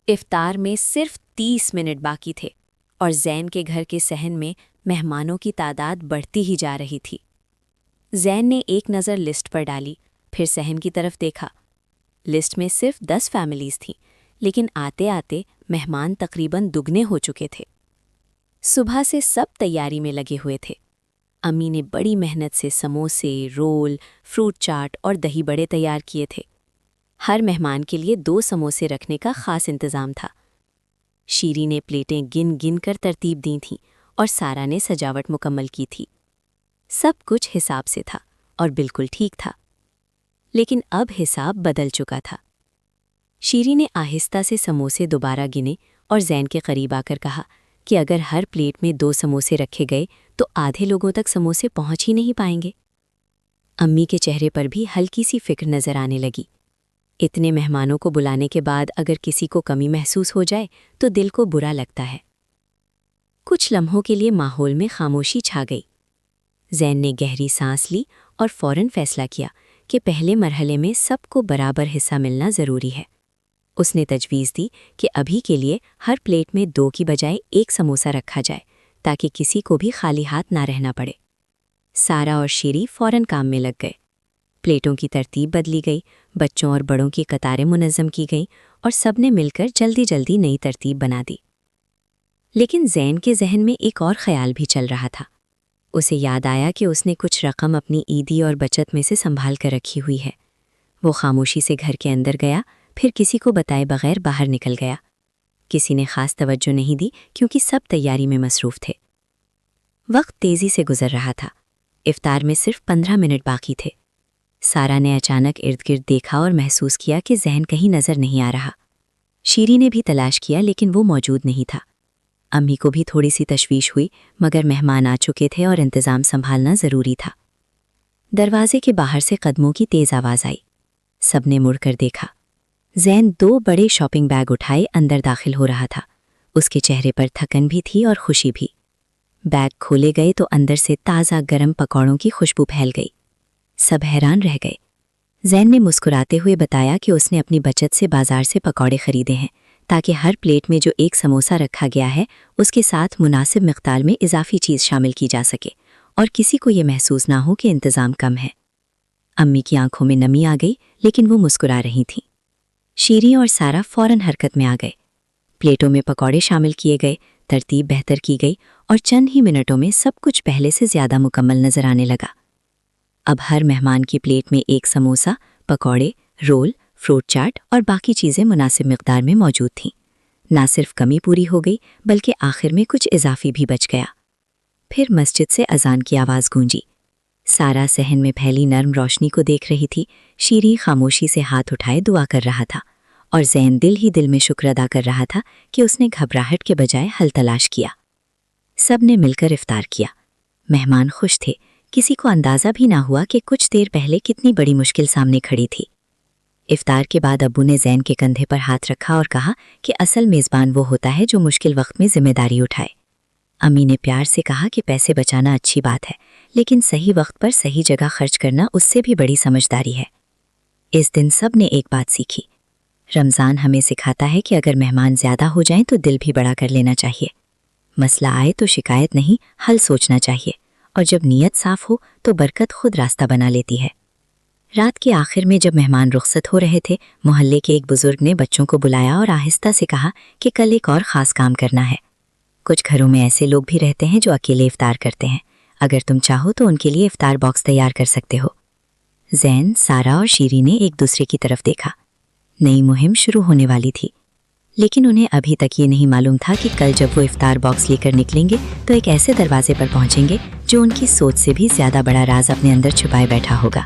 افطار میں صرف 30 منٹ باقی تھے اور زین کے گھر کے صحن میں مہمانوں کی تعداد بڑھتی ہی جا رہی تھی۔ زین نے ایک نظر لسٹ پر ڈالی، پھر صحن کی طرف دیکھا۔ لسٹ میں صرف 10 فیملیز تھیں، لیکن آتے آتے مہمان تقریباً دگنے ہو چکے تھے۔ صبح سے سب تیاری میں لگے ہوئے تھے۔ امی نے بڑی محنت سے سموسے، رول، فروٹ چاٹ اور دہی بڑے تیار کیے تھے۔ ہر مہمان کے لیے 2 سموسے رکھنے کا خاص انتظام تھا۔ شیری نے پلیٹیں گن گن کر ترتیب دی تھیں اور سارا نے سجاوٹ مکمل کی تھی۔ سب کچھ حساب سے تھا اور بالکل ٹھیک تھا، لیکن اب حساب بدل چکا تھا۔ شیری نے آہستہ سے سموسے دوبارہ گنے اور زین کے قریب آ کر کہا کہ اگر ہر پلیٹ میں 2 سموسے رکھے گئے تو آدھے لوگوں تک سموسے پہنچ ہی نہیں پائیں گے۔ امی کے چہرے پر بھی ہلکی سی فکر نظر آنے لگی۔ اتنے مہمانوں کو بلانے کے بعد اگر کسی کو کمی محسوس ہو جائے تو دل کو برا لگتا ہے۔ کچھ لمحوں کے لیے ماحول میں خاموشی چھا گئی۔ زین نے گہری سانس لی اور فوراً فیصلہ کیا کہ پہلے مرحلے میں سب کو برابر حصہ ملنا ضروری ہے۔ اس نے تجویز دی کہ ابھی کے لیے ہر پلیٹ میں 2 کی بجائے 1 سموسہ رکھا جائے تاکہ کسی کو بھی خالی ہاتھ نہ رہنا پڑے۔ سارا اور شیری فوراً کام میں لگ گئے۔ پلیٹوں کی ترتیب بدلی گئی، بچوں اور بڑوں کی قطاریں منظم کی گئیں اور سب نے مل کر جلدی جلدی نئی ترتیب بنا دی۔ لیکن زین کے ذہن میں ایک اور خیال بھی چل رہا تھا۔ اسے یاد آیا کہ اس نے کچھ رقم اپنی عیدی اور بچت میں سے سنبھال کر رکھی ہوئی ہے۔ وہ خاموشی سے گھر کے اندر گیا، پھر کسی کو بتائے بغیر باہر نکل گیا۔ کسی نے خاص توجہ نہیں دی کیونکہ سب تیاری میں مصروف تھے۔ وقت تیزی سے گزر رہا تھا۔ افطار میں صرف 15 منٹ باقی تھے۔ سارا نے اچانک ارد گرد دیکھا اور محسوس کیا کہ ذہن کہیں نظر نہیں آ رہا۔ شیری نے بھی تلاش کیا لیکن وہ موجود نہیں تھا۔ امی کو بھی تھوڑی سی تشویش ہوئی، مگر مہمان آ چکے تھے اور انتظام سنبھالنا ضروری تھا۔ دروازے کے باہر سے قدموں کی تیز آواز آئی۔ سب نے مڑ کر دیکھا۔ زین 2 بڑے شاپنگ بیگ اٹھائے اندر داخل ہو رہا تھا۔ اس کے چہرے پر تھکن بھی تھی اور خوشی بھی۔ بیگ کھولے گئے تو اندر سے تازہ گرم پکوڑوں کی خوشبو پھیل گئی۔ سب حیران رہ گئے۔ زین نے مسکراتے ہوئے بتایا کہ اس نے اپنی بچت سے بازار سے پکوڑے خریدے ہیں تاکہ ہر پلیٹ میں جو 1 سموسہ رکھا گیا ہے اس کے ساتھ مناسب مقدار میں اضافی چیز شامل کی جا سکے اور کسی کو یہ محسوس نہ ہو کہ انتظام کم ہے۔ امی کی آنکھوں میں نمی آ گئی لیکن وہ مسکرا رہی تھیں۔ شیری اور سارا فوراً حرکت میں آ گئے۔ پلیٹوں میں پکوڑے شامل کیے گئے، ترتیب بہتر کی گئی اور چند ہی منٹوں میں سب کچھ پہلے سے زیادہ مکمل نظر آنے لگا۔ اب ہر مہمان کی پلیٹ میں 1 سموسہ، پکوڑے، رول، فروٹ چاٹ اور باقی چیزیں مناسب مقدار میں موجود تھیں۔ نہ صرف کمی پوری ہو گئی بلکہ آخر میں کچھ اضافی بھی بچ گیا۔ پھر مسجد سے اذان کی آواز گونجی۔ سارا صحن میں پھیلی نرم روشنی کو دیکھ رہی تھی، شیری خاموشی سے ہاتھ اٹھائے دعا کر رہا تھا اور زین دل ہی دل میں شکر ادا کر رہا تھا کہ اس نے گھبراہٹ کے بجائے حل تلاش کیا۔ سب نے مل کر افطار کیا۔ مہمان خوش تھے، کسی کو اندازہ بھی نہ ہوا کہ کچھ دیر پہلے کتنی بڑی مشکل سامنے کھڑی تھی۔ افطار کے بعد ابو نے زین کے کندھے پر ہاتھ رکھا اور کہا کہ اصل میزبان وہ ہوتا ہے جو مشکل وقت میں ذمہ داری اٹھائے۔ امی نے پیار سے کہا کہ پیسے بچانا اچھی بات ہے، لیکن صحیح وقت پر صحیح جگہ خرچ کرنا اس سے بھی بڑی سمجھداری ہے۔ اس دن سب نے ایک بات سیکھی۔ رمضان ہمیں سکھاتا ہے کہ اگر مہمان زیادہ ہو جائیں تو دل بھی بڑا کر لینا چاہیے۔ مسئلہ آئے تو شکایت نہیں، حل سوچنا چاہیے، اور جب نیت صاف ہو تو برکت خود راستہ بنا لیتی ہے۔ رات کے آخر میں جب مہمان رخصت ہو رہے تھے، محلے کے ایک بزرگ نے بچوں کو بلایا اور آہستہ سے کہا کہ کل ایک اور خاص کام کرنا ہے۔ کچھ گھروں میں ایسے لوگ بھی رہتے ہیں جو اکیلے افطار کرتے ہیں۔ اگر تم چاہو تو ان کے لیے افطار باکس تیار کر سکتے ہو۔ زین، سارا اور شیری نے ایک دوسرے کی طرف دیکھا۔ نئی مہم شروع ہونے والی تھی، لیکن انہیں ابھی تک یہ نہیں معلوم تھا کہ کل جب وہ افطار باکس لے کر نکلیں گے تو ایک ایسے دروازے پر پہنچیں گے جو ان کی سوچ سے بھی زیادہ بڑا راز اپنے اندر چھپائے بیٹھا ہوگا۔